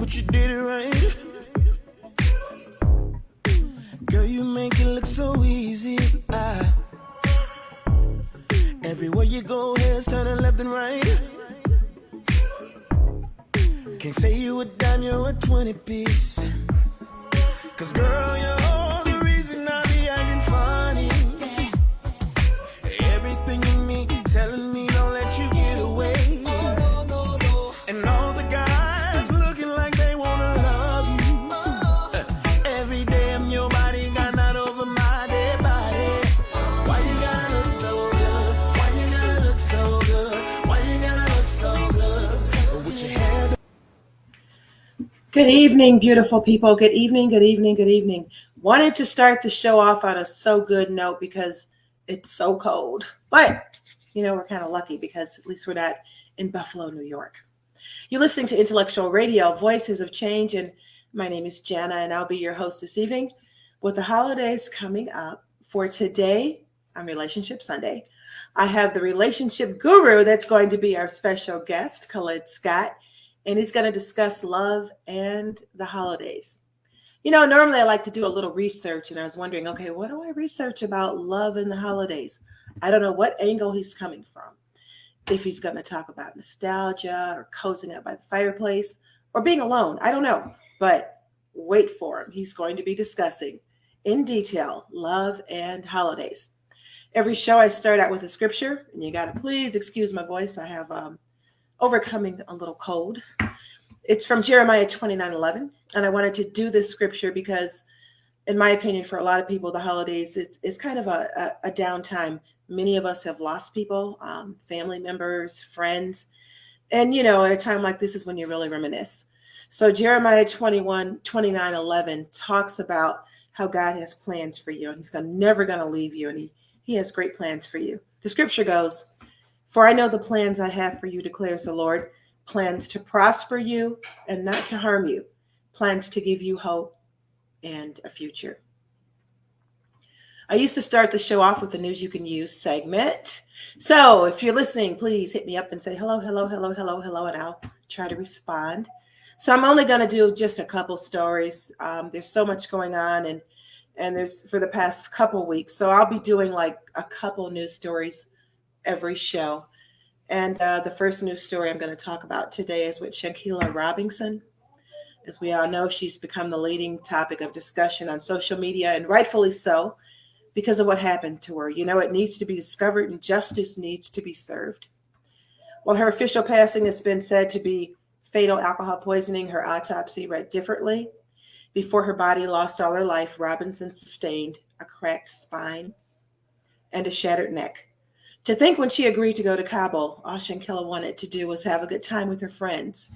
but you did it right. Girl, you make it look so easy. Everywhere you go, heads turning left and right. Can't say you a dime, you're a 20-piece. Cause girl, you're all the reason I be acting funny. Everything in me telling me don't let you get away. And all the guys looking like they wanna love you. Every day I'm your body, got not over my dead body. Why you gotta look so good? Why you gotta look so good? Why you gotta look so good? With your hair. Good evening, beautiful people. Good evening, good evening, good evening. Wanted to start the show off on a so good note because it's so cold. But, we're kind of lucky because at least we're not in Buffalo, New York. You're listening to Intellectual Radio, Voices of Change, and my name is Jana, and I'll be your host this evening. With the holidays coming up, for today, on Relationship Sunday, I have the relationship guru that's going to be our special guest, Khalid Scott, and he's going to discuss love and the holidays. Normally I like to do a little research, and I was wondering, okay, what do I research about love and the holidays? I don't know what angle he's coming from. If he's going to talk about nostalgia or cozying up by the fireplace or being alone, I don't know. But wait for him. He's going to be discussing in detail love and holidays. Every show I start out with a scripture, and you got to please excuse my voice. I have overcoming a little cold. It's from Jeremiah 29:11, and I wanted to do this scripture because, in my opinion, for a lot of people, the holidays is kind of a downtime. Many of us have lost people, family members, friends, and at a time like this is when you really reminisce. So Jeremiah 29:11 talks about how God has plans for you, and He's never going to leave you, and He has great plans for you. The scripture goes, "For I know the plans I have for you, declares the Lord, plans to prosper you and not to harm you, plans to give you hope and a future." I used to start the show off with the News You Can Use segment. So if you're listening, please hit me up and say hello, hello, hello, hello, hello, and I'll try to respond. So I'm only going to do just a couple stories. There's so much going on, and there's for the past couple weeks. So I'll be doing like a couple news stories every show. And the first news story I'm going to talk about today is with Shankeela Robinson. As we all know, she's become the leading topic of discussion on social media, and rightfully so, because of what happened to her. It needs to be discovered and justice needs to be served. While her official passing has been said to be fatal alcohol poisoning, her autopsy read differently. Before her body lost all her life, Robinson sustained a cracked spine and a shattered neck. To think when she agreed to go to Kabul, all Shankeela wanted to do was have a good time with her friends.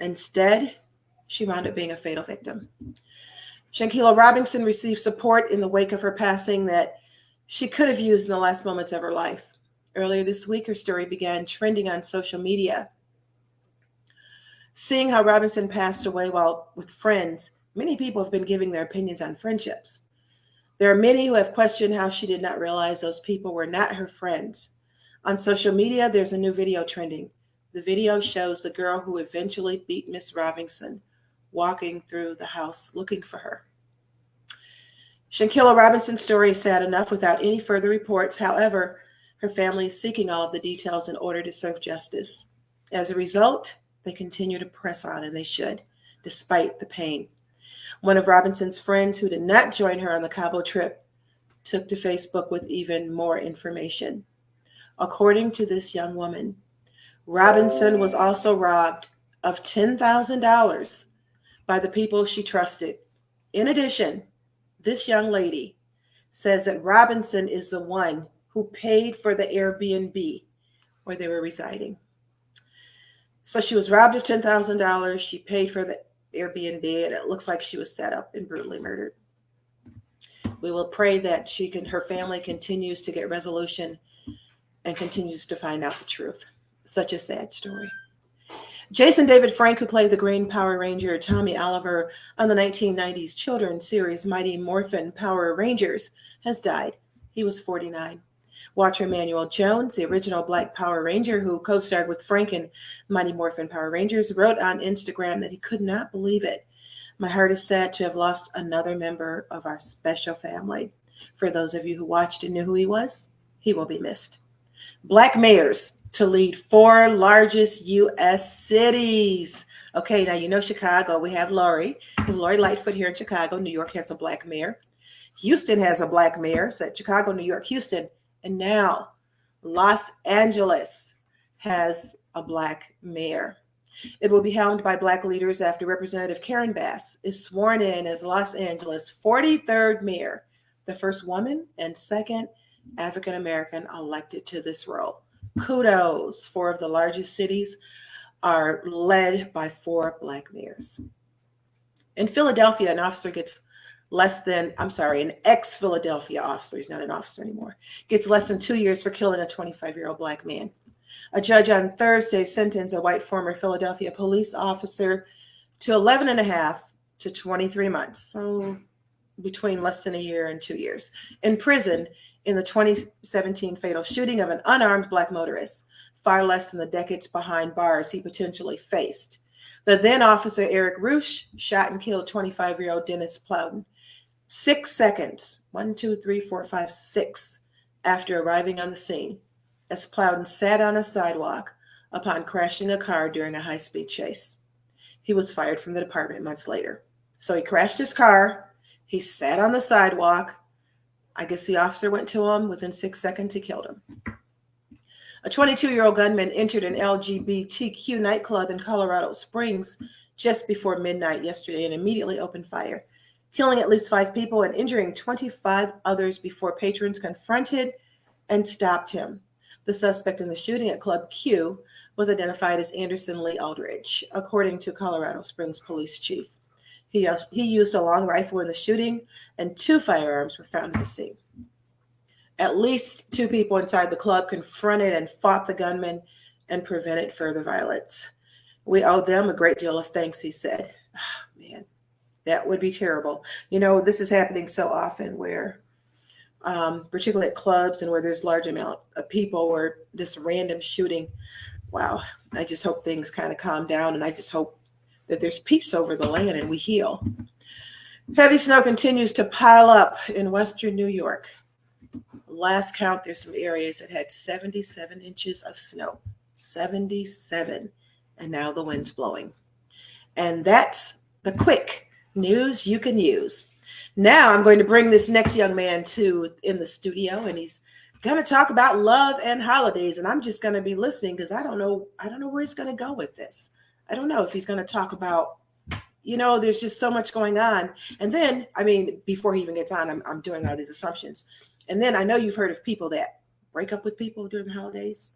Instead, she wound up being a fatal victim. Shankeela Robinson received support in the wake of her passing that she could have used in the last moments of her life. Earlier this week, her story began trending on social media. Seeing how Robinson passed away while with friends, many people have been giving their opinions on friendships. There are many who have questioned how she did not realize those people were not her friends. On social media, there's a new video trending. The video shows the girl who eventually beat Miss Robinson walking through the house looking for her. Shankeela Robinson's story is sad enough without any further reports. However, her family is seeking all of the details in order to serve justice. As a result, they continue to press on, and they should, despite the pain. One of Robinson's friends who did not join her on the Cabo trip took to Facebook with even more information. According to this young woman, Robinson was also robbed of $10,000 by the people she trusted. In addition, this young lady says that Robinson is the one who paid for the Airbnb where they were residing. So she was robbed of $10,000. She paid for the Airbnb, and it looks like she was set up and brutally murdered. We will pray that her family continues to get resolution and continues to find out the truth. Such a sad story. Jason David Frank, who played the Green Power Ranger Tommy Oliver on the 1990s children's series Mighty Morphin Power Rangers, has died. He was 49. Watcher Emmanuel Jones, the original Black Power Ranger who co-starred with Frank in Mighty Morphin Power Rangers, wrote on Instagram that he could not believe it. My heart is sad to have lost another member of our special family. For those of you who watched and knew who he was, he will be missed. Black mayors to lead 4 largest U.S. cities. Okay, now you know Chicago. We have Lori Lightfoot here in Chicago. New York has a black mayor. Houston has a black mayor. So Chicago, New York, Houston. And now Los Angeles has a black mayor. It will be helmed by black leaders after Representative Karen Bass is sworn in as Los Angeles' 43rd mayor, the first woman and second African-American elected to this role. Kudos. 4 of the largest cities are led by 4 black mayors. In Philadelphia, an ex-Philadelphia officer, he's not an officer anymore, gets less than 2 years for killing a 25-year-old black man. A judge on Thursday sentenced a white former Philadelphia police officer to 11 and a half to 23 months, so between less than a year and 2 years, in prison in the 2017 fatal shooting of an unarmed black motorist, far less than the decades behind bars he potentially faced. The then officer, Eric Roosh, shot and killed 25-year-old Dennis Plowden 6 seconds, 1, 2, 3, 4, 5, 6, after arriving on the scene, as Plowden sat on a sidewalk upon crashing a car during a high-speed chase. He was fired from the department months later. So he crashed his car, he sat on the sidewalk. I guess the officer went to him. Within 6 seconds, he killed him. A 22-year-old gunman entered an LGBTQ nightclub in Colorado Springs just before midnight yesterday and immediately opened fire, killing at least 5 people and injuring 25 others before patrons confronted and stopped him. The suspect in the shooting at Club Q was identified as Anderson Lee Aldridge, according to Colorado Springs Police Chief. He used a long rifle in the shooting, and 2 firearms were found at the scene. At least 2 people inside the club confronted and fought the gunman and prevented further violence. We owe them a great deal of thanks, he said. Oh, man, that would be terrible. You know, this is happening so often where, particularly at clubs and where there's large amount of people, or this random shooting. Wow, I just hope things kind of calm down, and I just hope that there's peace over the land and we heal. Heavy snow continues to pile up in western New York. Last count, there's some areas that had 77 inches of snow. 77. And now the wind's blowing. And that's the quick news you can use. Now I'm going to bring this next young man in the studio, and he's going to talk about love and holidays. And I'm just going to be listening because I don't know where he's going to go with this. I don't know if he's going to talk about, there's just so much going on. And then, before he even gets on, I'm doing all these assumptions. And then I know you've heard of people that break up with people during the holidays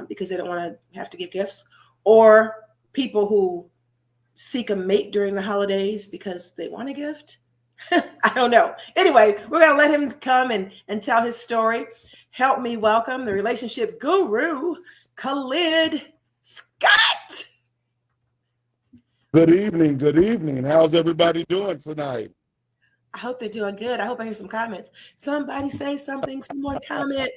because they don't want to have to give gifts, or people who seek a mate during the holidays because they want a gift. I don't know. Anyway, we're going to let him come and tell his story. Help me welcome the relationship guru, Khalid Scott. Good evening. Good evening. How's everybody doing tonight? I hope they're doing good. I hope I hear some comments. Somebody say something, someone comment.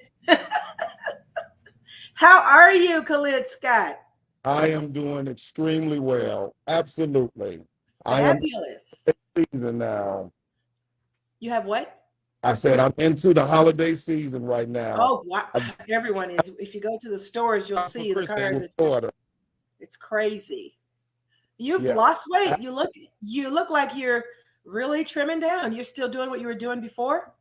How are you, Khalid Scott? I am doing extremely well. Absolutely. Fabulous. I am in season now. You have what? I said I'm into the holiday season right now. Oh, wow. Everyone is. If you go to the stores, you'll see the cars. It's crazy. You've lost weight. You look like you're really trimming down. You're still doing what you were doing before?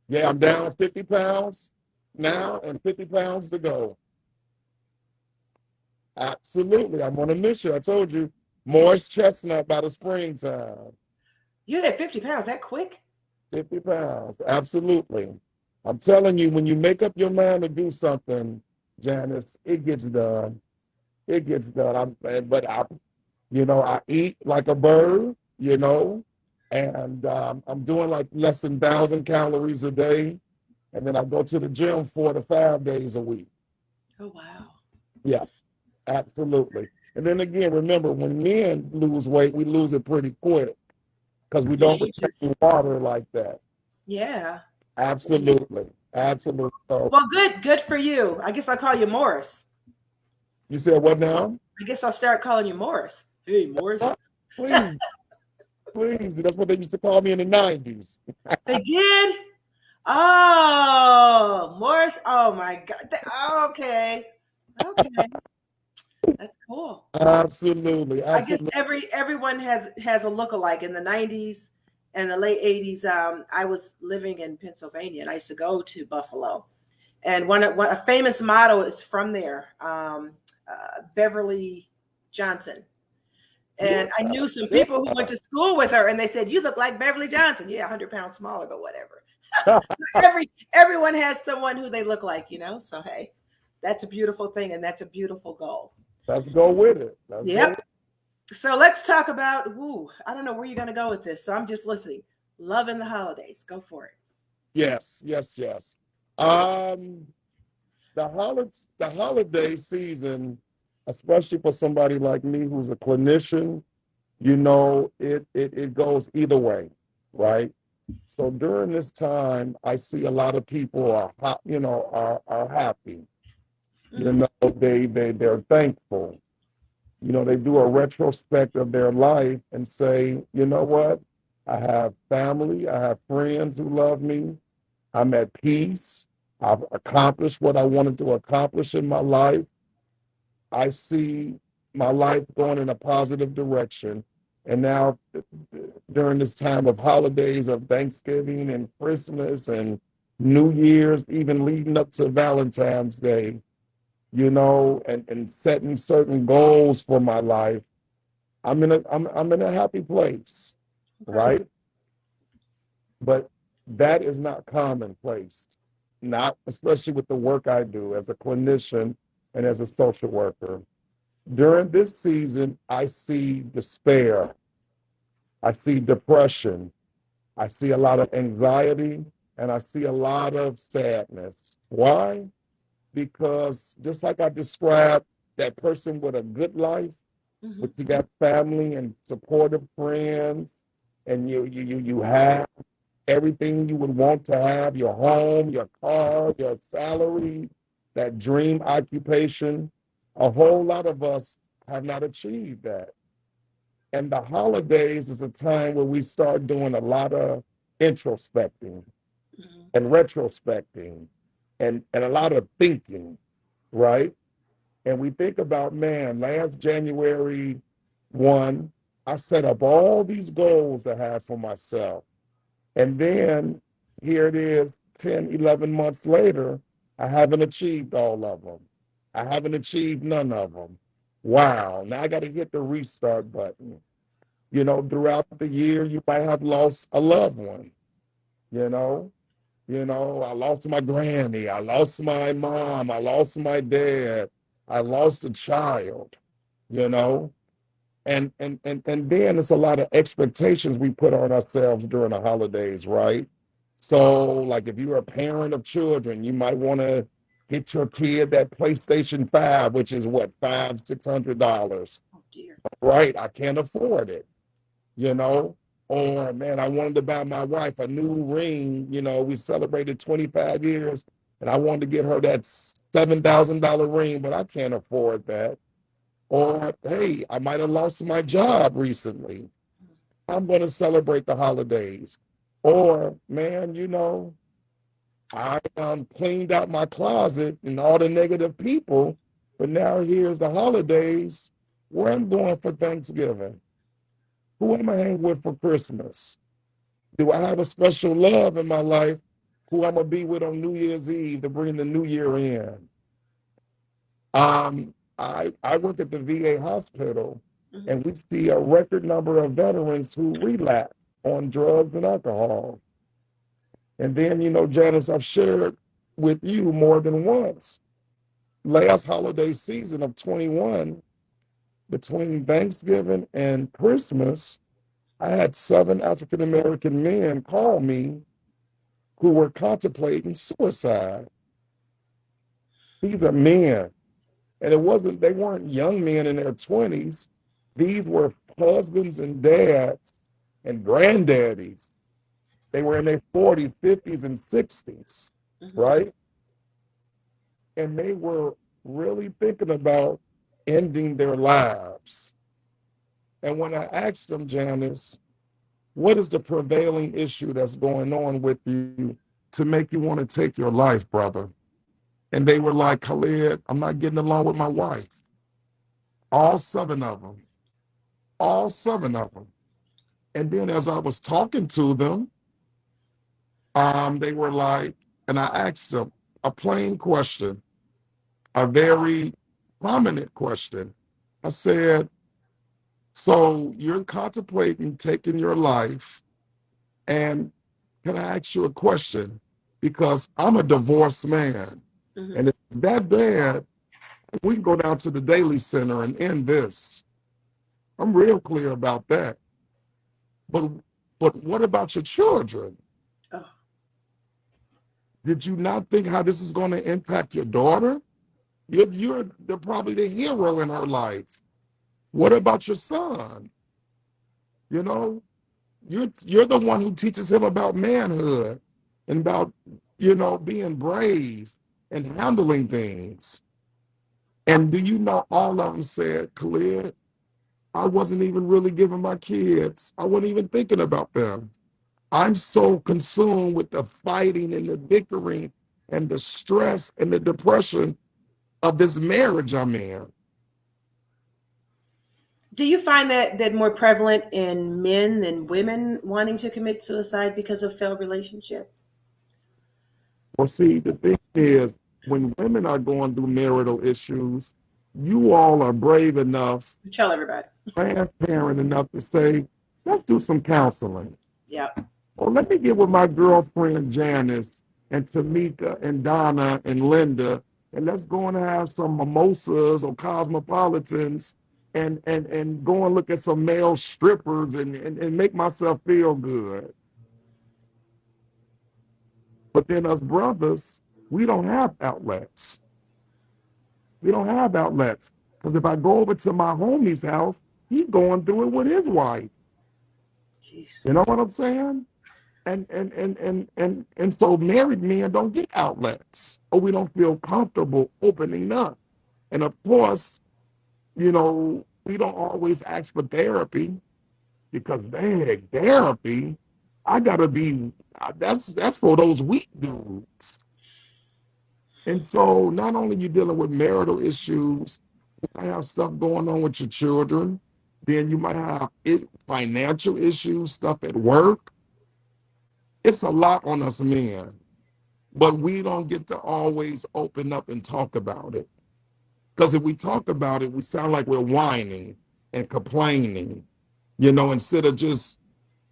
Yeah, I'm down 50 pounds now and 50 pounds to go. Absolutely. I'm on a mission. I told you, Morris Chestnut by the springtime. You had 50 pounds that quick? 50 pounds. Absolutely. I'm telling you, when you make up your mind to do something, Janice, it gets done. It gets done. I eat like a bird, and I'm doing like less than 1,000 calories a day. And then I go to the gym 4 to 5 days a week. Oh, wow. Yes, absolutely. And then again, remember, when men lose weight, we lose it pretty quick because we don't retain water like that. Yeah. Absolutely. Absolutely. So Well, good for you. I guess I'll call you Morris. you said what now? I guess I'll start calling you Morris. Hey, Morris. Please, please. That's what they used to call me in the 90s. They did? Oh, Morris. Oh my God. Okay. Okay. That's cool. Absolutely. I guess Absolutely. everyone has a look-alike. In the 90s and the late 80s, I was living in Pennsylvania and I used to go to Buffalo. And a famous motto is from there, Beverly Johnson. And I knew some people who went to school with her and they said, "You look like Beverly Johnson." Yeah, 100 pounds smaller, but whatever. Everyone has someone who they look like, So hey, that's a beautiful thing and that's a beautiful goal. Let's go with it. Let's go. Yep. So let's talk about, I don't know where you're going to go with this. So I'm just listening. Love in the holidays. Go for it. Yes, yes, yes. The holiday season, especially for somebody like me who's a clinician, it goes either way, right? So during this time, I see a lot of people are happy. They're thankful. They do a retrospect of their life and say, you know what? I have family, I have friends who love me. I'm at peace. I've accomplished what I wanted to accomplish in my life. I see my life going in a positive direction. And now, during this time of holidays, of Thanksgiving and Christmas and New Year's, even leading up to Valentine's Day, and setting certain goals for my life, I'm in a happy place, Okay. right? But that is not commonplace, not especially with the work I do as a clinician and as a social worker. During this season, I see despair, I see depression, I see a lot of anxiety, and I see a lot of sadness. Why? Because just like I described that person with a good life, but you got family and supportive friends, and you have everything you would want to have, your home, your car, your salary, that dream occupation. A whole lot of us have not achieved that. And the holidays is a time where we start doing a lot of introspecting and retrospecting and a lot of thinking, right? And we think about, man, last January 1, I set up all these goals I have for myself. And then here it is 10, 11 months later, I haven't achieved all of them. I haven't achieved none of them. Wow, now I got to hit the restart button. Throughout the year, you might have lost a loved one, you know. I lost my granny, I lost my mom, I lost my dad, I lost a child, you know. And then it's a lot of expectations we put on ourselves during the holidays, right? So, like if you're a parent of children, you might want to get your kid that PlayStation 5, which is what, $500-$600, Oh dear. right? I can't afford it, you know. Or man, I wanted to buy my wife a new ring. We celebrated 25 years, and I wanted to get her that $7,000 ring, but I can't afford that. Or, hey, I might have lost my job recently. I'm going to celebrate the holidays. Or, man, I cleaned out my closet and all the negative people, but now here's the holidays. Where I'm going for Thanksgiving? Who am I hanging with for Christmas? Do I have a special love in my life who I'm going to be with on New Year's Eve to bring the new year in? I work at the VA hospital, and we see a record number of veterans who relapse on drugs and alcohol. And then, Janice, I've shared with you more than once. Last holiday season of 21, between Thanksgiving and Christmas, I had 7 African American men call me who were contemplating suicide. These are men. And they weren't young men in their 20s. These were husbands and dads and granddaddies. They were in their 40s, 50s, and 60s. Mhm. right? And they were really thinking about ending their lives. And when I asked them, Janice, what is the prevailing issue that's going on with you to make you want to take your life, brother? And they were like, Khalid, I'm not getting along with my wife. All seven of them, all seven of them. And then as I was talking to them, they were like, and I asked them a plain question, a very prominent question. I said, so you're contemplating taking your life, and can I ask you a question? Because I'm a divorced man. Mhm. And if it's that bad, we can go down to the Daily Center and end this. I'm real clear about that. But but what about your children? Oh, Did you not think how this is going to impact your daughter? You're probably the hero in her life. What about your son? You know, you're the one who teaches him about manhood and about, being brave and handling things. And do you know all of them said, Khalid, I wasn't even really giving my kids. I wasn't even thinking about them. I'm so consumed with the fighting and the bickering and the stress and the depression of this marriage I'm in. do you find that more prevalent in men than women wanting to commit suicide because of failed relationship? Well, see, the thing is, when women are going through marital issues, you all are brave enough, Tell everybody. transparent enough to say, let's do some counseling. Yeah. Or let me get with my girlfriend Janice and Tamika and Donna and Linda, and let's go and have some mimosas or cosmopolitans and go and look at some male strippers and make myself feel good. But then us brothers, we don't have outlets. We don't have outlets. Because if I go over to my homie's house, he's going through it with his wife. Jeez. You know what I'm saying? And so married men don't get outlets, or we don't feel comfortable opening up. And of course, we don't always ask for therapy because dang, therapy, I gotta be that's for those weak dudes. And so not only you dealing with marital issues, you might have stuff going on with your children, then you might have financial issues, stuff at work. It's a lot on us men, but we don't get to always open up and talk about it. Because if we talk about it, we sound like we're whining and complaining, instead of just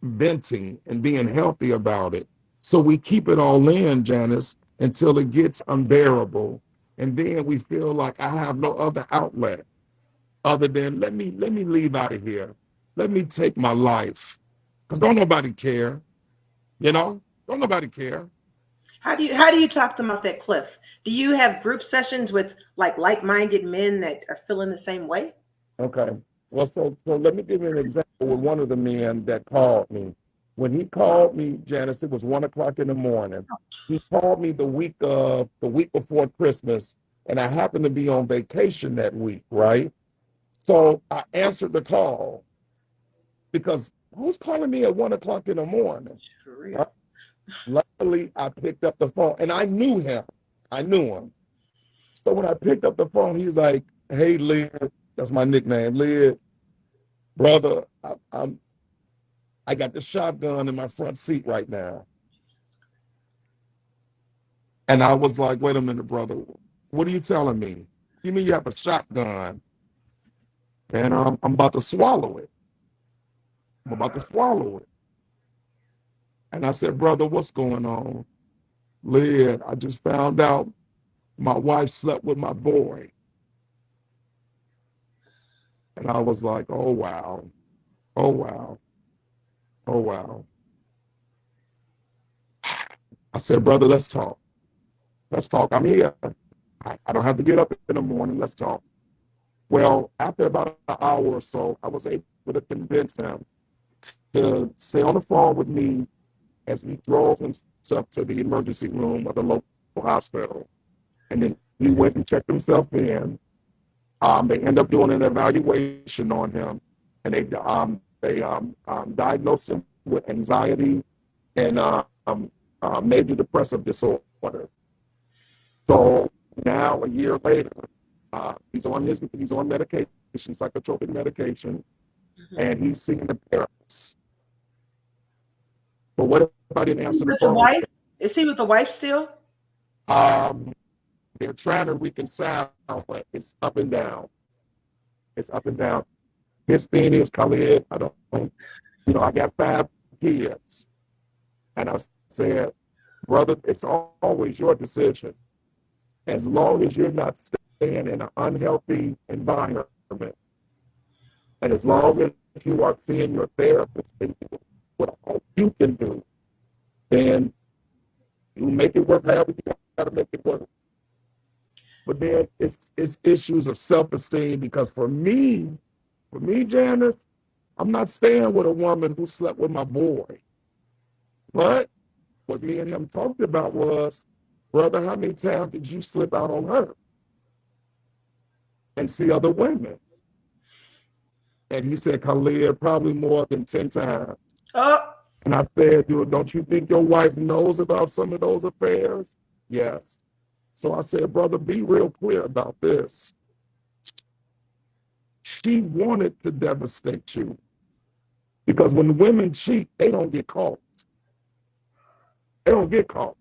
venting and being healthy about it. So we keep it all in, Janice, until it gets unbearable. And then we feel like I have no other outlet other than let me leave out of here. Let me take my life. Because don't nobody care, you know? Don't nobody care. How do you talk them off that cliff? Do you have group sessions with like-minded men that are feeling the same way? Okay. Well, so let me give you an example with one of the men that called me. When he called me, Janice, it was 1 o'clock in the morning. He called me the week before Christmas, and I happened to be on vacation that week, right? So I answered the call because who's calling me at 1 o'clock in the morning? For Right? real. Luckily, I picked up the phone, and I knew him. I knew him. So when I picked up the phone, he's like, "Hey, Lid, that's my nickname, Lid, brother. I got the shotgun in my front seat right now." And I was like, "Wait a minute, brother. What are you telling me? You mean you have a shotgun?" And I'm about to swallow it. I'm about to swallow it. And I said, "Brother, what's going on?" "Lid, I just found out my wife slept with my boy." And I was like, "Oh, wow. Oh, wow. Oh, wow." I said, "Brother, let's talk. Let's talk. I'm here. I don't have to get up in the morning. Let's talk." Well, after about an hour or so, I was able to convince him to stay on the phone with me as we drove himself to the emergency room of the local hospital. And then he went and checked himself in. They end up doing an evaluation on him, and they diagnosed him with anxiety and major depressive disorder. So now, a year later, he's on medication, psychotropic medication, and he's seeing a therapist. But what if I didn't answer the With the phone? wife? Is he with the wife still? They're trying to reconcile, but it's up and down. It's up and down. His thing is, Khalid, I got 5 kids. And I said, brother, it's always your decision. As long as you're not staying in an unhealthy environment, and as long as you are seeing your therapist and what you can do, then you make it work however you got to make it work. But then it's issues of self-esteem, because for me, Janice, I'm not staying with a woman who slept with my boy. But what me and him talked about was, brother, how many times did you slip out on her and see other women? And he said, Khalid, probably more than 10 times. Oh. And I said, dude, don't you think your wife knows about some of those affairs? Yes. So I said, brother, be real clear about this. She wanted to devastate you. Because when women cheat, they don't get caught. They don't get caught.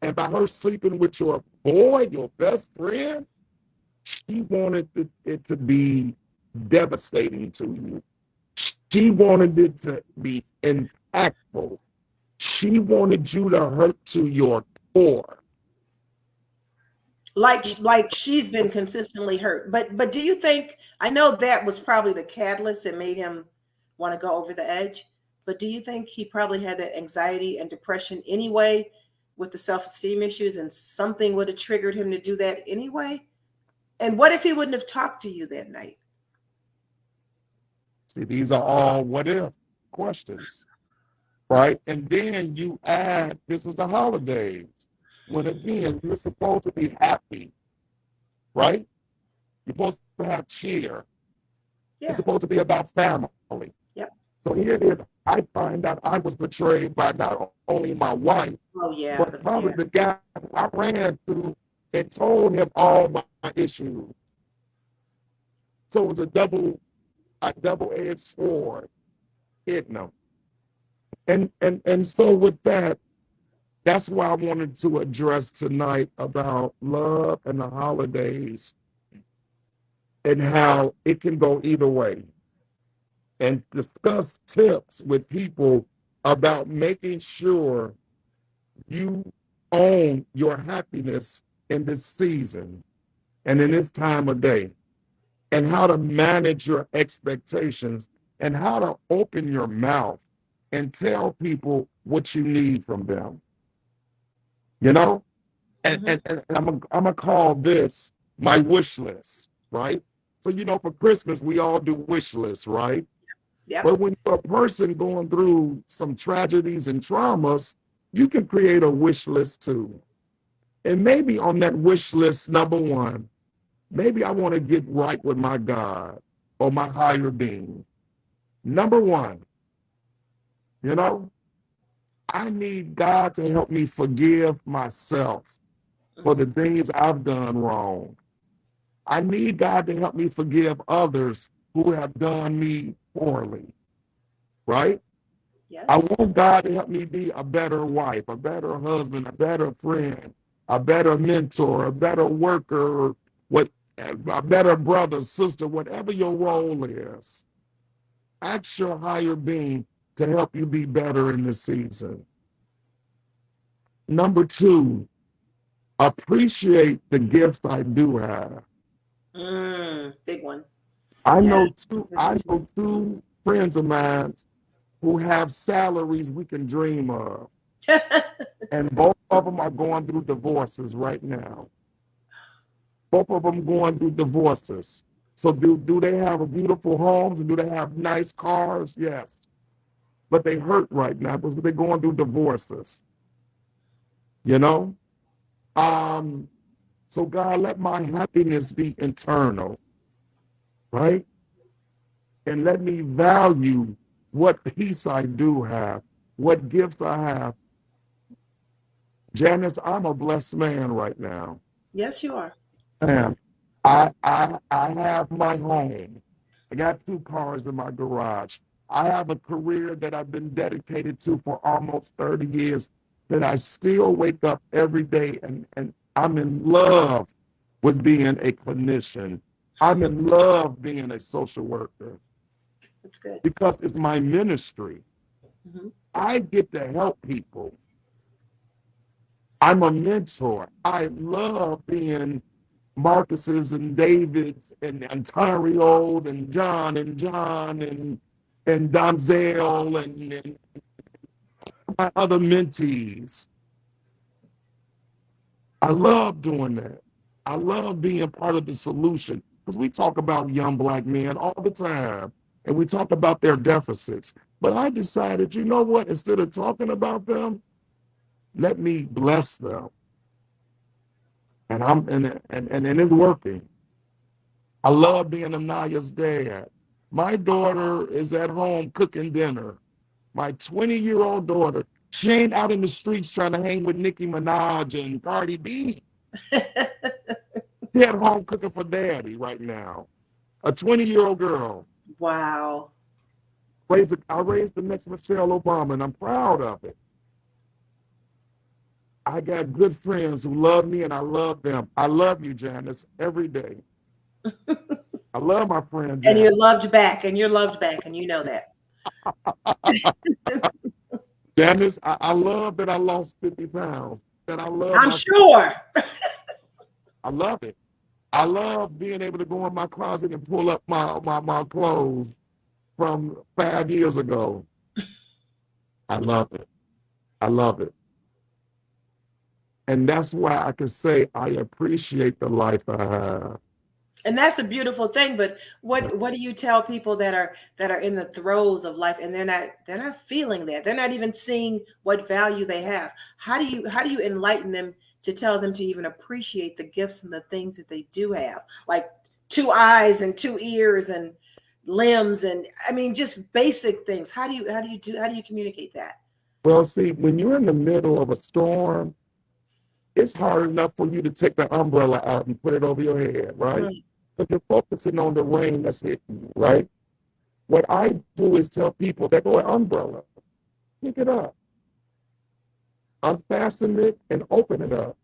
And by her sleeping with your boy, your best friend, she wanted it to be devastating to you. She wanted it to be impactful. She wanted you to hurt to your core. Like she's been consistently hurt. But do you think, I know that was probably the catalyst that made him want to go over the edge, but do you think he probably had that anxiety and depression anyway with the self-esteem issues, and something would have triggered him to do that anyway? And what if he wouldn't have talked to you that night? See, these are all what if questions, right? And then you add, this was the holidays, when again, you're supposed to be happy, right? You're supposed to have cheer. Yeah. It's supposed to be about family. Yep. So here it is. I find out I was betrayed by not only my wife, but probably the guy I ran to and told him all my issues. So it was a double-edged sword hitting him. And so with that, that's why I wanted to address tonight about love and the holidays and how it can go either way, and discuss tips with people about making sure you own your happiness in this season and in this time of day, and how to manage your expectations and how to open your mouth and tell people what you need from them. You know? And I'm gonna call this my wish list, right? So, for Christmas, we all do wish lists, right? Yep. But when you're a person going through some tragedies and traumas, you can create a wish list too. And maybe on that wish list, number 1, maybe I want to get right with my God or my higher being. Number 1, I need God to help me forgive myself for the things I've done wrong. I need God to help me forgive others who have done me poorly, right? Yes. I want God to help me be a better wife, a better husband, a better friend, a better mentor, a better worker, a better brother, sister, whatever your role is. Ask your higher being to help you be better in this season. Number 2, appreciate the gifts I do have. Big one. I know two friends of mine who have salaries we can dream of. And both of them are going through divorces right now. Both of them going through divorces. So do they have beautiful homes and do they have nice cars? Yes. But they hurt right now because they're going through divorces. So God, let my happiness be internal, right? And let me value what peace I do have, what gifts I have. Janice, I'm a blessed man right now. Yes, you are. And I have my home. I got 2 cars in my garage. I have a career that I've been dedicated to for almost 30 years that I still wake up every day and I'm in love with being a clinician. I'm in love being a social worker That's good. because it's my ministry. Mm-hmm. I get to help people. I'm a mentor. I love being Marcus's and David's and Ontario's and John and Donzel and my other mentees. I love doing that. I love being part of the solution because we talk about young black men all the time and we talk about their deficits. But I decided, you know what? Instead of talking about them, let me bless them. And it's working. I love being Anaya's dad. My daughter is at home cooking dinner. My 20-year-old daughter, she ain't out in the streets trying to hang with Nicki Minaj and Cardi B. She at home cooking for daddy right now. A 20-year-old girl. Wow. I raised the next Michelle Obama, and I'm proud of it. I got good friends who love me, and I love them. I love you, Janice, every day. I love my friend Janice. And you're loved back, and you're loved back, and you know that. Janice, I love that I lost 50 pounds. That I love. I'm sure. I love it. I love being able to go in my closet and pull up my clothes from 5 years ago. I love it. I love it. And that's why I can say I appreciate the life I have. And that's a beautiful thing. But what do you tell people that are in the throes of life and they're not feeling that? They're not even seeing what value they have. How do you enlighten them to tell them to even appreciate the gifts and the things that they do have? Like 2 eyes and 2 ears and limbs, and I mean just basic things. How do you communicate that? Well, see, when you're in the middle of a storm, it's hard enough for you to take the umbrella out and put it over your head, right? Mm. But you're focusing on the rain that's hitting you, right? What I do is tell people that go an umbrella, pick it up, unfasten it, and open it up,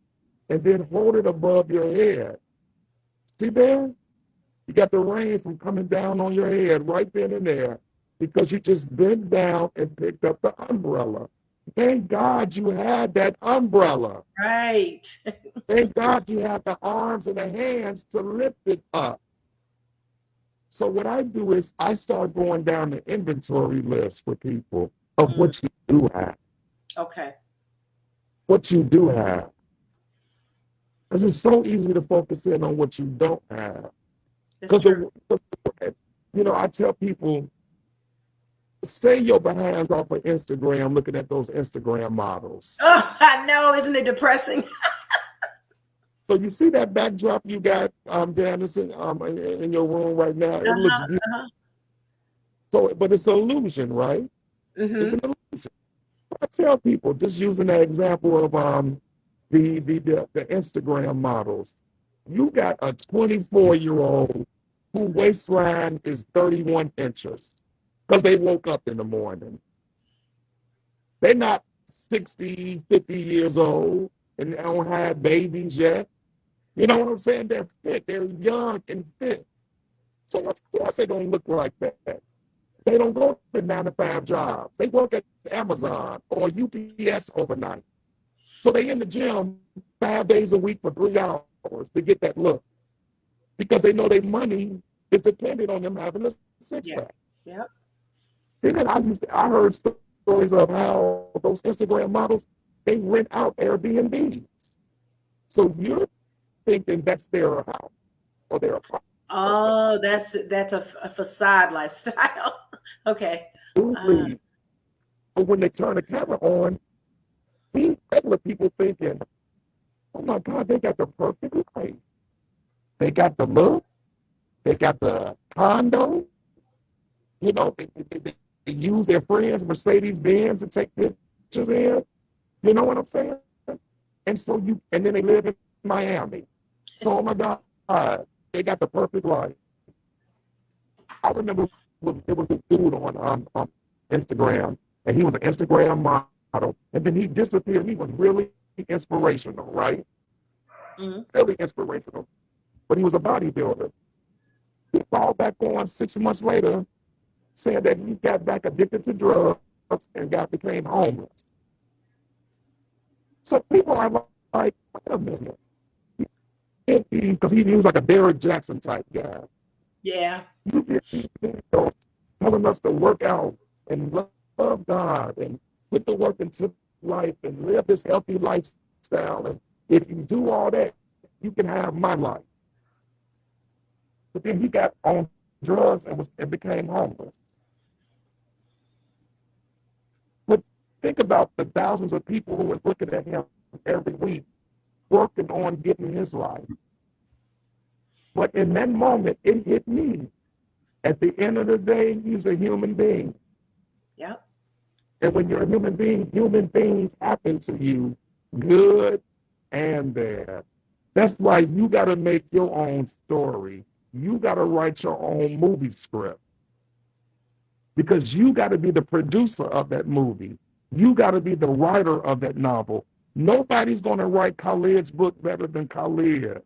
and then hold it above your head. See there? You got the rain from coming down on your head right then and there because you just bent down and picked up the umbrella. Thank God you had that umbrella. Right. Thank God you have the arms and the hands to lift it up. So what I do is I start going down the inventory list for people of what you do have. Okay. What you do have. Because it's so easy to focus in on what you don't have. Because, I tell people, stay your behinds off of Instagram looking at those Instagram models. Oh, I know. Isn't it depressing? So you see that backdrop you got, Janice, in your room right now? It looks beautiful. So, but it's an illusion, right? Mm-hmm. It's an illusion. I tell people, just using that example of the Instagram models, you got a 24-year-old whose waistline is 31 inches because they woke up in the morning. They're not 60, 50 years old and they don't have babies yet. You know what I'm saying? They're fit. They're young and fit. So of course they don't look like that. They don't go to 9-to-5 jobs. They work at Amazon or UPS overnight. So they in the gym 5 days a week for 3 hours to get that look because they know their money is dependent on them having a six-pack. Yeah. Then I heard stories of how those Instagram models, they rent out Airbnbs. So you're thinking that's their house or their apartment. Oh, that's a facade lifestyle. Okay. But when they turn the camera on, these regular people thinking, Oh my God, they got the perfect life. They got the look. They got the condo. You know, they use their friends' Mercedes Benz to take pictures in. You know what I'm saying? And then they live in Miami. So, oh my God, they got the perfect life. I remember there was a dude on Instagram, and he was an Instagram model, and then he disappeared. He was really inspirational, right? Mm-hmm. Really inspirational. But he was a bodybuilder. He called back on 6 months later, saying that he got back addicted to drugs and became homeless. So people are like, wait a minute. Because he was like a Derek Jackson type guy. Yeah. You get these videos telling us to work out and love God and put the work into life and live this healthy lifestyle. And if you do all that, you can have my life. But then he got on drugs and became homeless. But think about the thousands of people who are looking at him every week, working on getting his life. But in that moment, it hit me. At the end of the day, he's a human being. Yep. And when you're a human being, human things happen to you, good and bad. That's why you got to make your own story. You got to write your own movie script because you got to be the producer of that movie. You got to be the writer of that novel. Nobody's going to write Khaled's book better than Khaled.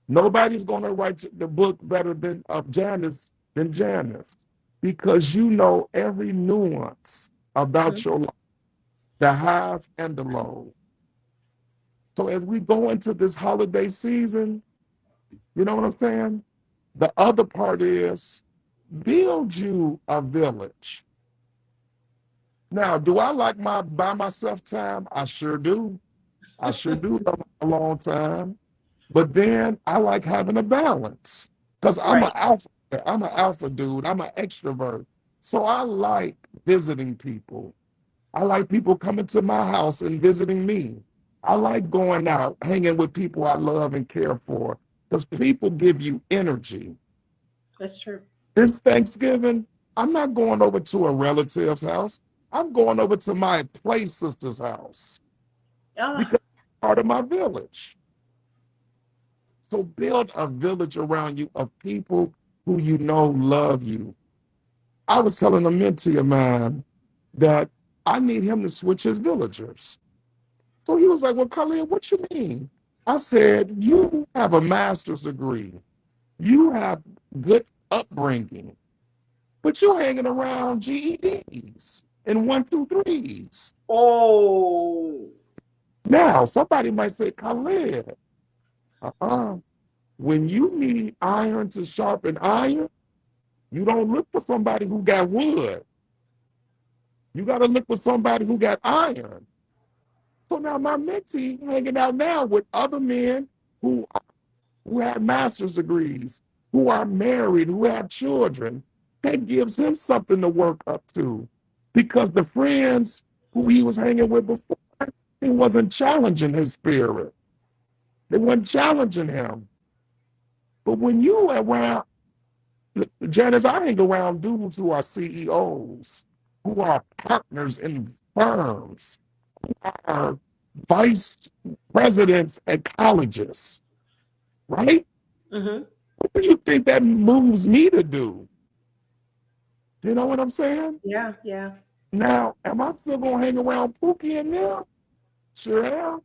Nobody's going to write the book better of Janice than Janice because you know every nuance about Mm-hmm. your life, the highs and the lows. So as we go into this holiday season, you know what I'm saying? The other part is build you a village. Now, do I like my by myself time? I sure do. I sure do love a long time. But then I like having a balance because Right. I'm an alpha dude. I'm an extrovert. So I like visiting people. I like people coming to my house and visiting me. I like going out, hanging with people I love and care for because people give you energy. That's true. This Thanksgiving, I'm not going over to a relative's house. I'm going over to my play sister's house Oh, because it's part of my village. So build a village around you of people who you know love you. I was telling a mentee of mine that I need him to switch his villagers. So he was like, well, Khalid, what you mean? I said, you have a master's degree. You have good upbringing, but you're hanging around GEDs and 1, 2, 3s. oh, Now, somebody might say, Khalid, uh-uh. When you need iron to sharpen iron, you don't look for somebody who got wood. You got to look for somebody who got iron. So now my mentee hanging out now with other men who have master's degrees, who are married, who have children. That gives him something to work up to. Because the friends who he was hanging with before, he wasn't challenging his spirit. They weren't challenging him. But when you around, Janice, I hang around dudes who are CEOs, who are partners in firms, are vice presidents at colleges, right? mm-hmm. What do you think that moves me to do? You know what I'm saying? Yeah, yeah. Now, am I still going to hang around Pookie and them? Sure am.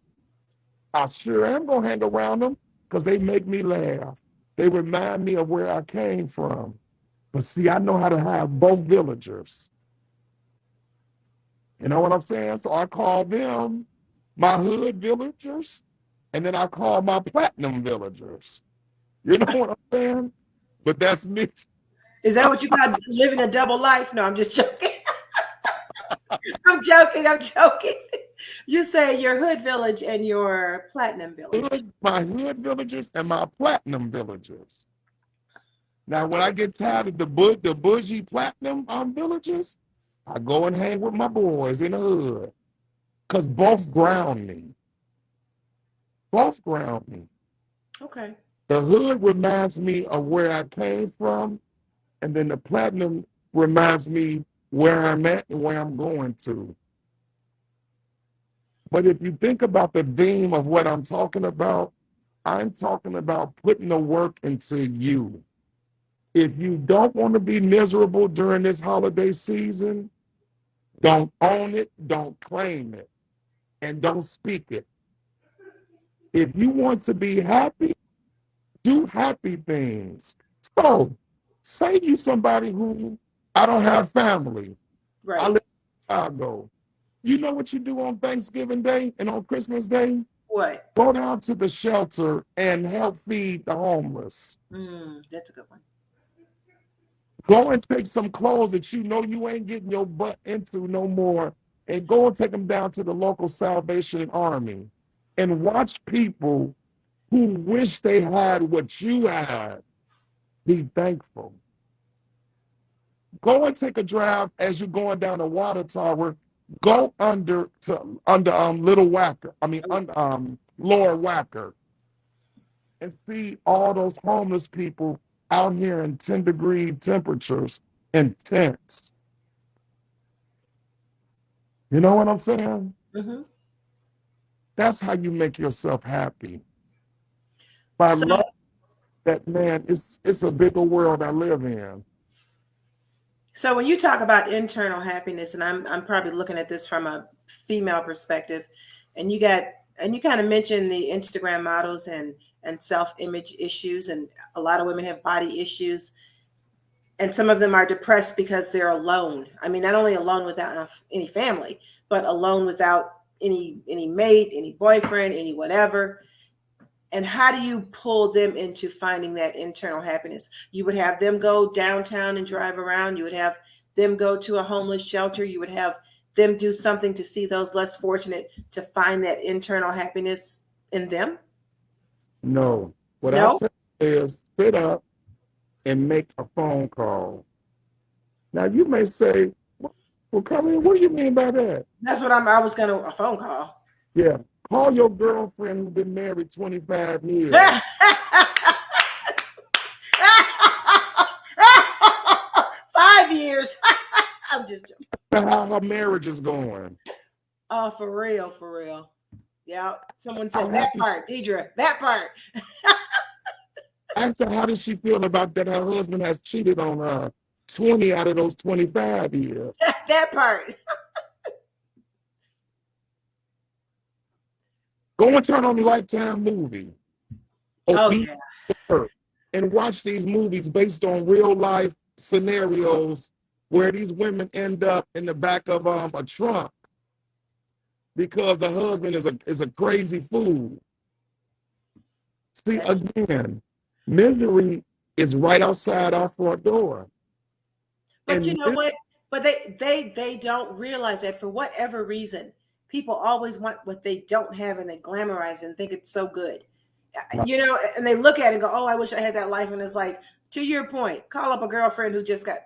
I sure am going to hang around them because they make me laugh. They remind me of where I came from. But see, I know how to have both villagers. You know what I'm saying? So I call them my hood villagers, and then I call my platinum villagers. You know what I'm saying? But that's me. Is that what you got living a double life? No, I'm just joking. I'm joking. I'm joking. You say your hood village and your platinum village. My hood villagers and my platinum villagers. Now, when I get tired of the bougie platinum villagers, I go and hang with my boys in the hood because both ground me. Both ground me. Okay. The hood reminds me of where I came from, and then the platinum reminds me where I'm at and where I'm going to. But if you think about the theme of what I'm talking about, I'm talking about putting the work into you. If you don't want to be miserable during this holiday season, don't own it, don't claim it, and don't speak it. If you want to be happy, do happy things. So, say you somebody who I don't have family. I Right. live in Chicago. You know what you do on Thanksgiving Day and on Christmas Day? What? Go down to the shelter and help feed the homeless. That's a good one. Go and take some clothes that you know you ain't getting your butt into no more, and go and take them down to the local Salvation Army and watch people who wish they had what you had be thankful. Go and take a drive as you're going down the water tower. Go under Little Wacker. I mean under Lower Wacker, and see all those homeless people out here in 10-degree temperatures in tents. You know what I'm saying? Mm-hmm. That's how you make yourself happy. By So, love that, man, it's a bigger world I live in. so when you talk about internal happiness, and I'm probably looking at this from a female perspective, and you kind of mentioned the Instagram models and self-image issues, and a lot of women have body issues, and some of them are depressed because they're alone. I mean, not only alone without any family, but alone without any mate, any boyfriend, any whatever. And how do you pull them into finding that internal happiness? You would have them go downtown and drive around. You would have them go to a homeless shelter. You would have them do something to see those less fortunate, to find that internal happiness in them. No. What I No, tell you is sit up and make a phone call. Now you may say, well, Colleen, what do you mean by that? that's what I was going to a phone call. Yeah. Call your girlfriend who's been married 25 years. 5 years. I'm just joking. How her marriage is going. Oh, for real, for real. Yeah. Someone How said that happy, part, Deidre, that part. ask her how does she feel about that her husband has cheated on her 20 out of those 25 years. That part. Go and turn on the Lifetime movie. Oh, Obedient yeah. Earth, and watch these movies based on real life scenarios where these women end up in the back of a trunk because the husband is a crazy fool. See, again, misery is right outside our front door. But you And know what? But they don't realize that for whatever reason, people always want what they don't have, and they glamorize and think it's so good. And they look at it and go, "Oh, I wish I had that life." And it's like, to your point, call up a girlfriend who just got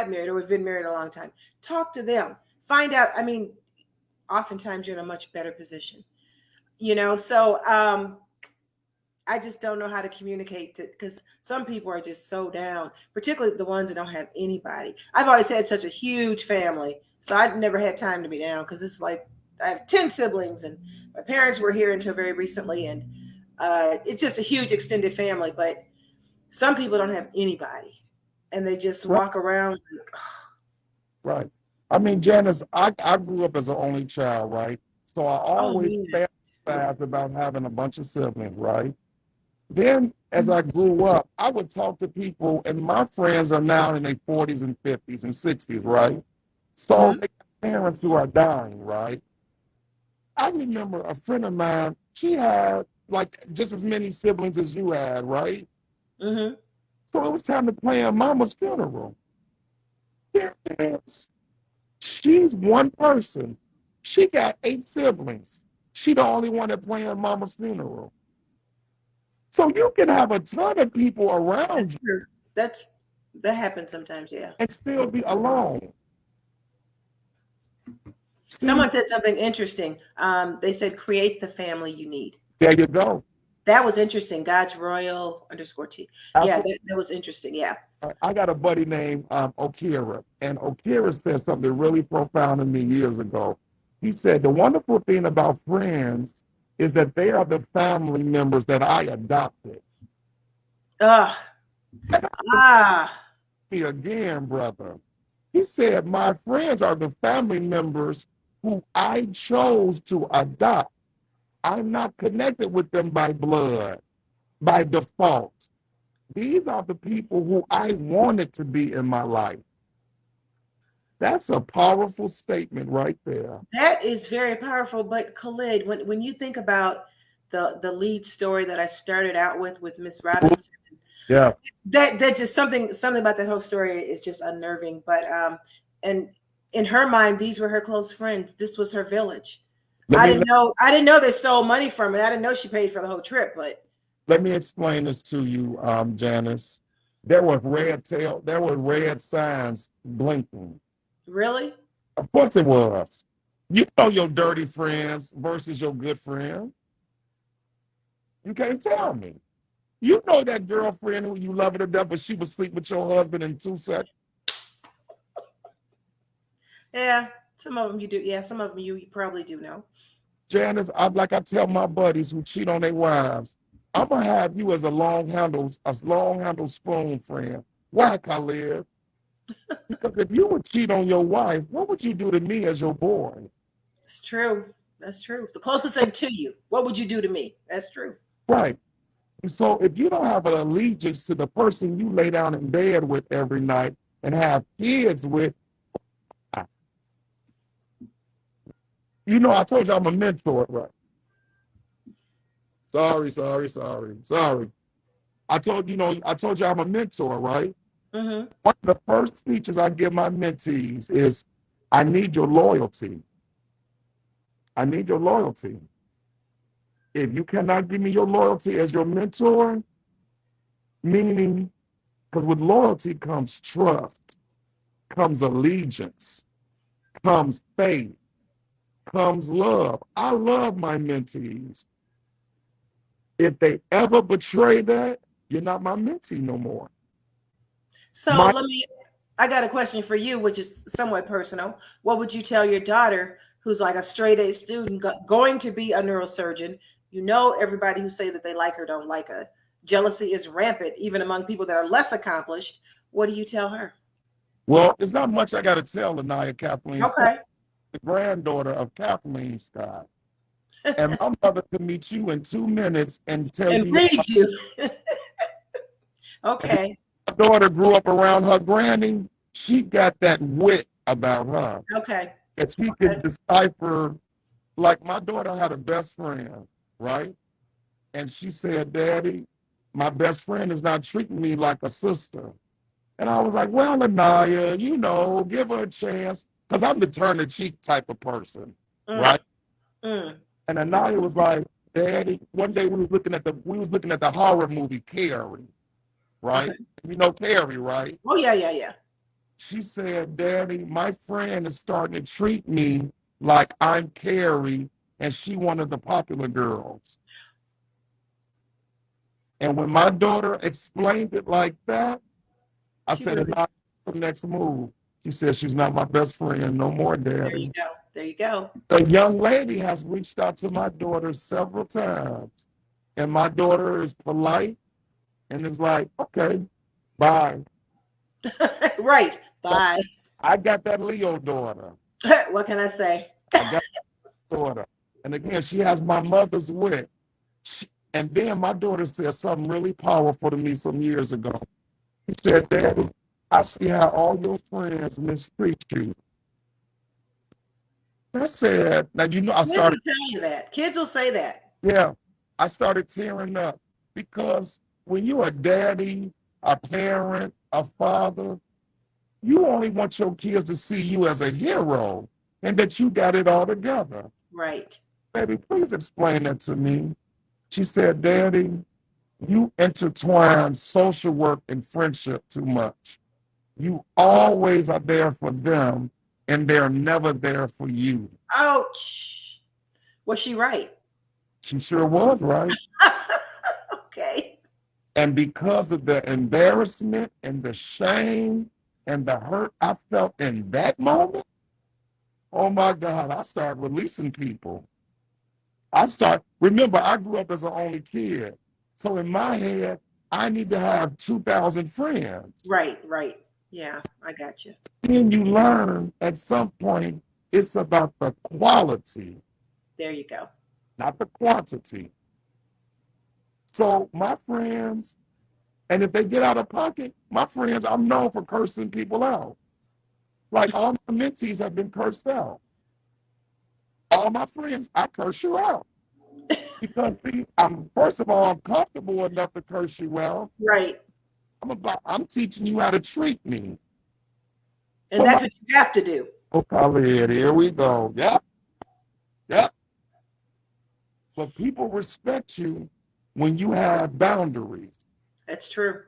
married or has been married a long time. Talk to them. Find out. I mean, oftentimes you're in a much better position. So I just don't know how to communicate to, because some people are just so down, particularly the ones that don't have anybody. I've always had such a huge family, so I've never had time to be down, because it's like I have 10 siblings, and my parents were here until very recently, and it's just a huge extended family. But some people don't have anybody, and they just walk around. Like, right. I mean, Janice, I grew up as an only child, right? So I oh always man. fantasized about having a bunch of siblings, right? Then, as I grew up, I would talk to people, and my friends are now in their 40s and 50s and 60s, right? So Mm-hmm. they got parents who are dying, right? I remember a friend of mine, she had like just as many siblings as you had, right? Mm-hmm. So it was time to plan Mama's funeral. Here it is. She's one person. She got 8 siblings. She the only one that planned Mama's funeral. So you can have a ton of people around That's you true. That happens sometimes. Yeah. and still be alone. Someone said something interesting. They said, create the family you need. There you go. That was interesting. God's Royal _T. Yeah, that was interesting. Yeah. I got a buddy named Okira, and Okira said something really profound to me years ago. He said, the wonderful thing about friends is that they are the family members that I adopted. Me again, brother. He said, my friends are the family members who I chose to adopt. I'm not connected with them by blood, by default. These are the people who I wanted to be in my life. That's a powerful statement right there. That is very powerful. But Khalid, when you think about the lead story that I started out with Miss Robinson, yeah, that just something about that whole story is just unnerving. But and in her mind, these were her close friends. This was her village. I didn't know they stole money from her. I didn't know she paid for the whole trip. But let me explain this to you, Janice. There were red signs blinking. Really? Of course it was. You know your dirty friends versus your good friend. You can't tell me. You know that girlfriend who you love her to death, but she would sleep with your husband in 2 seconds. Yeah, some of them you do. Yeah, some of them you probably do know. Janice, I tell my buddies who cheat on their wives, I'm gonna have you as a long handle spoon friend. Why, Khalid? Because if you would cheat on your wife, what would you do to me as your boy? It's true. That's true. The closest thing to you. What would you do to me? That's true. Right. So if you don't have an allegiance to the person you lay down in bed with every night and have kids with, you know, I told you I'm a mentor, right? Sorry. I told you I'm a mentor, right? Mm-hmm. One of the first speeches I give my mentees is, I need your loyalty. I need your loyalty. If you cannot give me your loyalty as your mentor, meaning, because with loyalty comes trust, comes allegiance, comes faith, comes love. I love my mentees. If they ever betray that, you're not my mentee no more. So I got a question for you, which is somewhat personal. What would you tell your daughter who's like a straight A student going to be a neurosurgeon? You know, everybody who say that they like her don't like her. Jealousy is rampant, even among people that are less accomplished. What do you tell her? Well, there's not much I got to tell Anaya Kathleen Okay. Scott, the granddaughter of Kathleen Scott. And my mother could meet you in 2 minutes and tell you. And read you. Okay. My daughter grew up around her granny. She got that wit about her. Okay. That she could decipher. Like my daughter had a best friend, right? And she said, Daddy, my best friend is not treating me like a sister. And I was like, well, Anaya, you know, give her a chance. Because I'm the turn the cheek type of person, right? And Anaya was like, Daddy, one day we was looking at the horror movie Carrie, right? Okay. You know Carrie, right? Oh, yeah. She said, Daddy, my friend is starting to treat me like I'm Carrie and she one of the popular girls. And when my daughter explained it like that, I said, next move. She said, she's not my best friend no more, Daddy. There you go. A young lady has reached out to my daughter several times. And my daughter is polite and is like, okay, bye. Right, bye. I got that Leo daughter. What can I say? I got that daughter. And again, she has my mother's wit. And then my daughter said something really powerful to me some years ago. She said, Daddy, I see how all your friends mistreat you. I said, now you know I started. Kids will tell you that. Kids will say that. Yeah. I started tearing up because when you're a daddy, a parent, a father, you only want your kids to see you as a hero and that you got it all together. Right. Baby, please explain that to me. She said, Daddy, you intertwine social work and friendship too much. You always are there for them, and they're never there for you. Ouch. Was she right? She sure was right. Okay. And because of the embarrassment and the shame and the hurt I felt in that moment, oh my God, I started releasing people. Remember, I grew up as an only kid. So in my head, I need to have 2,000 friends. Right. Yeah, I got you. Then you learn at some point, it's about the quality, There you go. not the quantity. So my friends, and if they get out of pocket, my friends, I'm known for cursing people out. Like all my mentees have been cursed out. All my friends, I curse you out. Because first of all, I'm comfortable enough to curse you out. Right. I'm teaching you how to treat me. And that's what you have to do. Okay, here we go. Yep. But people respect you when you have boundaries. That's true.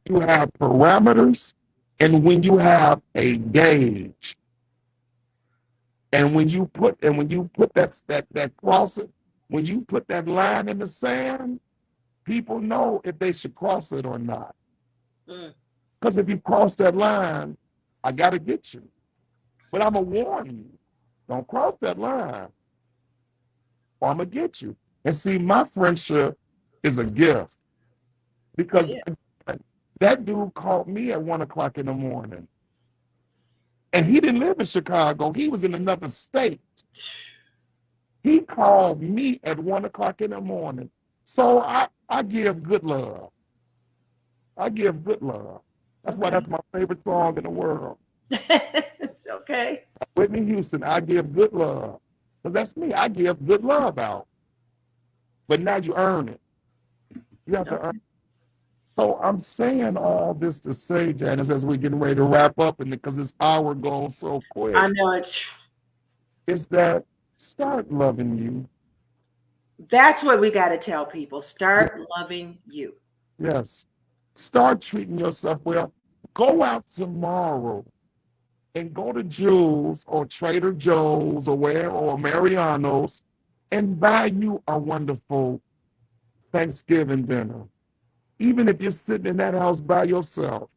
You have parameters, and when you have a gauge. And when you put that cross it, when you put that line in the sand, people know if they should cross it or not. Because if you cross that line, I got to get you. But I'm going to warn you, don't cross that line, or I'm going to get you. And see, my friendship is a gift. Because that dude called me at 1 o'clock in the morning. And he didn't live in Chicago. He was in another state. He called me at 1 o'clock in the morning. So I give good love. I give good love. That's why that's my favorite song in the world. Okay. Whitney Houston, I give good love. But that's me. I give good love out. But now you earn it. You have to earn it. So I'm saying all this to say, Janice, as we're getting ready to wrap up, and because this hour goes so quick. I know it's that start loving you. That's what we got to tell people. Start loving you. Yes. Start treating yourself well. Go out tomorrow and go to Jules or Trader Joe's or Mariano's and buy you a wonderful Thanksgiving dinner. Even if you're sitting in that house by yourself,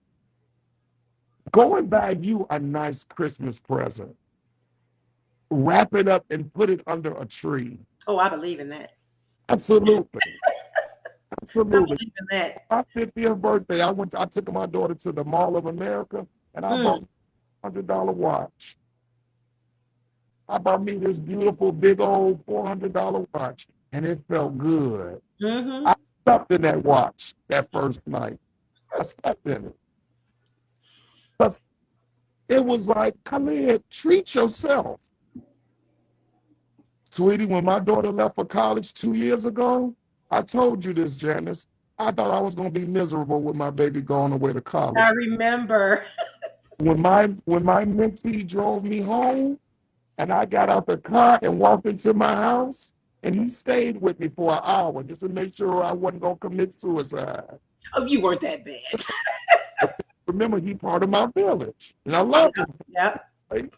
go and buy you a nice Christmas present. Wrap it up and put it under a tree. Oh, I believe in that. Absolutely. Absolutely. I believe in that. My 50th birthday, I took my daughter to the Mall of America and I bought a $100 watch. I bought me this beautiful big old $400 watch and it felt good. I slept in that watch that first night. I slept in it. But it was like, Khalid, treat yourself. Sweetie, when my daughter left for college 2 years ago, I told you this, Janice. I thought I was going to be miserable with my baby going away to college. I remember. When my mentee drove me home and I got out the car and walked into my house, and he stayed with me for an hour just to make sure I wasn't going to commit suicide. Oh, you weren't that bad. Remember, he part of my village, and I loved him. Yep. Right?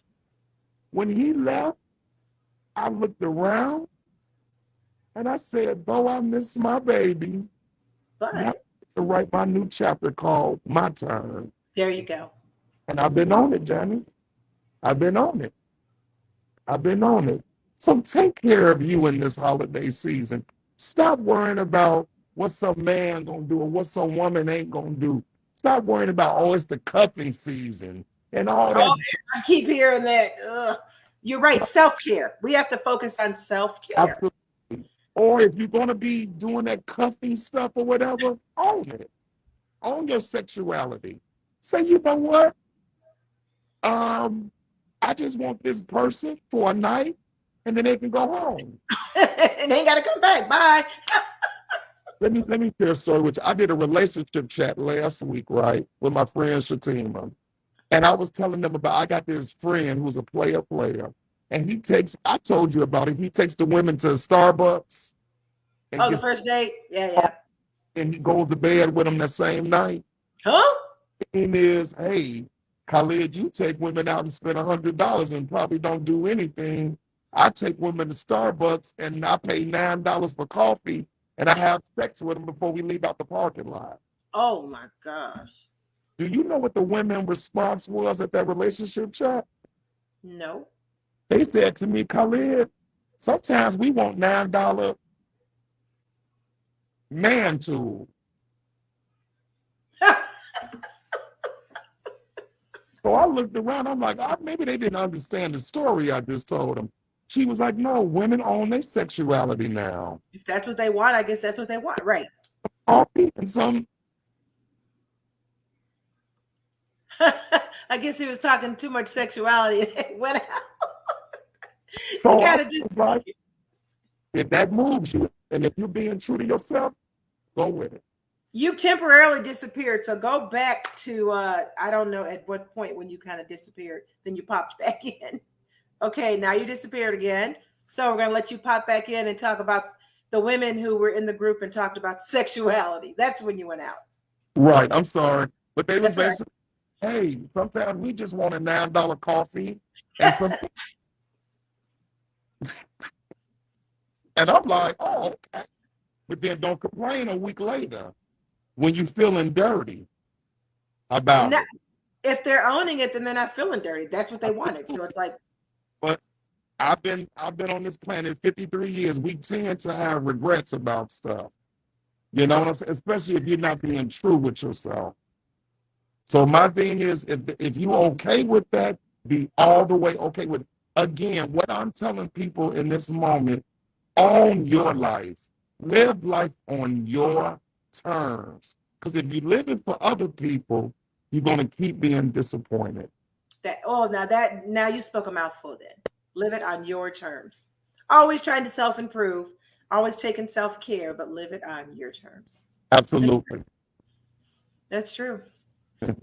When he left, I looked around, and I said, though I miss my baby, But I have to write my new chapter called My Turn. There you go. And I've been on it, Johnny. I've been on it. So take care of you in this holiday season. Stop worrying about what some man gonna do or what some woman ain't gonna do. Stop worrying about, it's the cuffing season and all that. I keep hearing that. Ugh. You're right. Self-care. We have to focus on self-care. Absolutely. Or if you're gonna be doing that cuffing stuff or whatever, own it. Own your sexuality. Say, you know what? I just want this person for a night, and then they can go home. And they ain't got to come back. Bye. Let me share a story with you. I did a relationship chat last week, right, with my friend Shatima. And I was telling them about, I got this friend who's a player, and I told you about it, he takes the women to Starbucks. The first date? Yeah. And he goes to bed with them that same night. Huh? The thing is, hey, Khalid, you take women out and spend $100 and probably don't do anything. I take women to Starbucks and I pay $9 for coffee and I have sex with them before we leave out the parking lot. Oh my gosh. Do you know what the women response was at that relationship chat? No. They said to me, Khalid, sometimes we want $9 man tool. So I looked around, I'm like, maybe they didn't understand the story I just told them. She was like, no, women own their sexuality now. If that's what they want, I guess that's what they want, right? Coffee and some. I guess he was talking too much sexuality and it went out. So gotta I was like, if that moves you, and if you're being true to yourself, go with it. You temporarily disappeared, so go back to I don't know at what point when you kind of disappeared, then you popped back in. Okay, now you disappeared again. So we're gonna let you pop back in and talk about the women who were in the group and talked about sexuality. That's when you went out. Right, I'm sorry. But they was That's basically, hey, sometimes we just want a $9 coffee and some. And I'm like, oh, okay. But then don't complain a week later when you feeling dirty about it. If they're owning it, then they're not feeling dirty. That's what they wanted. So it's like. But I've been on this planet 53 years. We tend to have regrets about stuff. You know what I'm saying? Especially if you're not being true with yourself. So my thing is, if you're okay with that, be all the way okay with it. Again, what I'm telling people in this moment, own your life. Live life on your terms. Because if you're living for other people, you're going to keep being disappointed. Now you spoke a mouthful then. Live it on your terms. Always trying to self-improve, always taking self-care, but live it on your terms. Absolutely. That's true.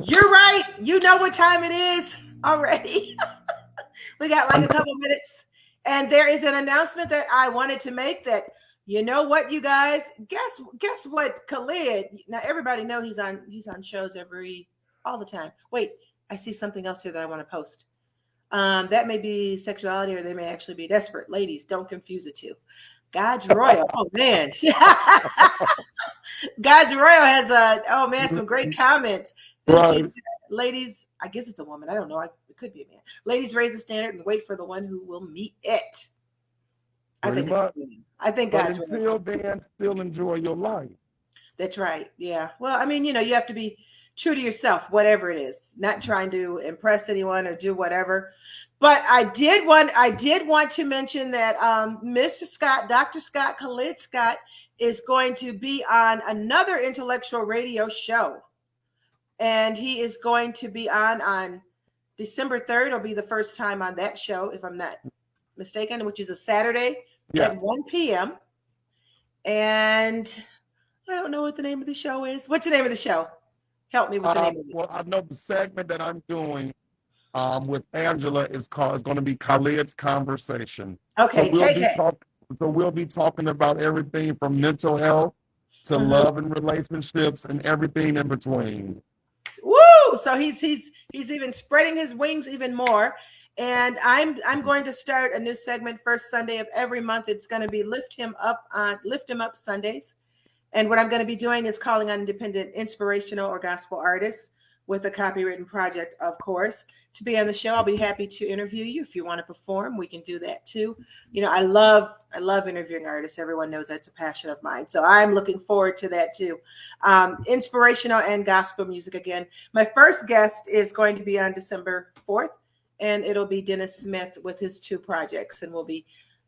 You're right. You know what time it is already. We got like a couple minutes. And there is an announcement that I wanted to make that, you know what, you guys, guess what, Khalid, now everybody know he's on shows all the time. Wait, I see something else here that I want to post. That may be sexuality or they may actually be desperate. Ladies, don't confuse the two. God's Royal. Oh man. God's Royal has some great comments. Right. Said, ladies, I guess it's a woman. I don't know. It could be a man. Ladies, raise the standard and wait for the one who will meet it. I think it's a woman. I think God's Royal. Until then, still enjoy your life. That's right. Yeah. Well, I mean, you have to be true to yourself, whatever it is, not trying to impress anyone or do whatever. But I did want to mention that Mr. Scott, Dr. Scott, Khalid Scott, is going to be on another intellectual radio show. And he is going to be on December 3rd. It'll be the first time on that show, if I'm not mistaken, which is a Saturday at 1 p.m. And I don't know what the name of the show is. What's the name of the show? Help me with the name of it. Well, I know the segment that I'm doing with Angela is going to be Khalid's Conversation. Okay. So we'll be talking about everything from mental health to love and relationships and everything in between. Woo! So he's even spreading his wings even more. And I'm going to start a new segment first Sunday of every month. It's going to be Lift Him Up Sundays. And what I'm going to be doing is calling on independent, inspirational, or gospel artists with a copywritten project, of course, to be on the show. I'll be happy to interview you. If you want to perform, we can do that too. I love interviewing artists. Everyone knows that's a passion of mine. So I'm looking forward to that too. Inspirational and gospel music again. My first guest is going to be on December 4th, and it'll be Dennis Smith with his 2 projects. And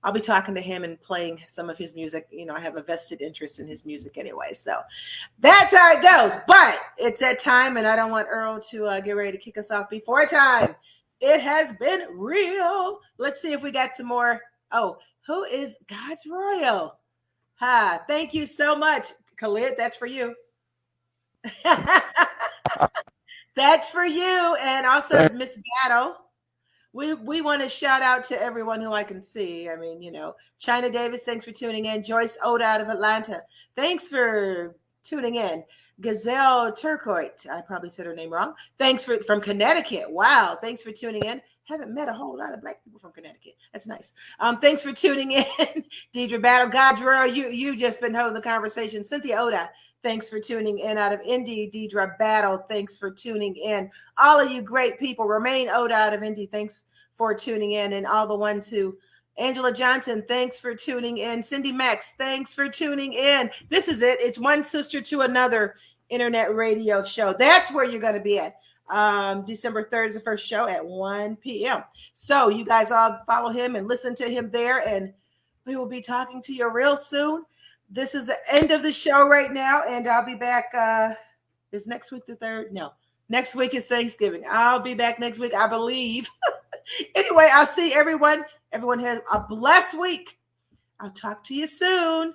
I'll be talking to him and playing some of his music. I have a vested interest in his music anyway. So that's how it goes. But it's that time, and I don't want Earl to get ready to kick us off before time. It has been real. Let's see if we got some more. Oh, who is God's Royal? Thank you so much, Khalid. That's for you. That's for you. And also Miss Battle. We want to shout out to everyone who I can see. I mean, China Davis, thanks for tuning in. Joyce Oda out of Atlanta, thanks for tuning in. Gazelle Turcoit, I probably said her name wrong. Thanks from Connecticut. Wow, thanks for tuning in. Haven't met a whole lot of Black people from Connecticut. That's nice. Thanks for tuning in. Deidre Battle, Godra, you just been holding the conversation. Cynthia Oda, thanks for tuning in out of Indy. Deidre Battle, thanks for tuning in. All of you great people. Romaine Oda out of Indy, thanks for tuning in. And all the ones who, Angela Johnson, thanks for tuning in. Cindy Max, thanks for tuning in. This is it. It's one sister to another internet radio show. That's where you're going to be at. December 3rd is the first show at 1 p.m. So you guys all follow him and listen to him there, and we will be talking to you real soon. This is the end of the show right now, and I'll be back. Is next week the 3rd? No. Next week is Thanksgiving. I'll be back next week, I believe. Anyway, I'll see everyone. Everyone has a blessed week. I'll talk to you soon.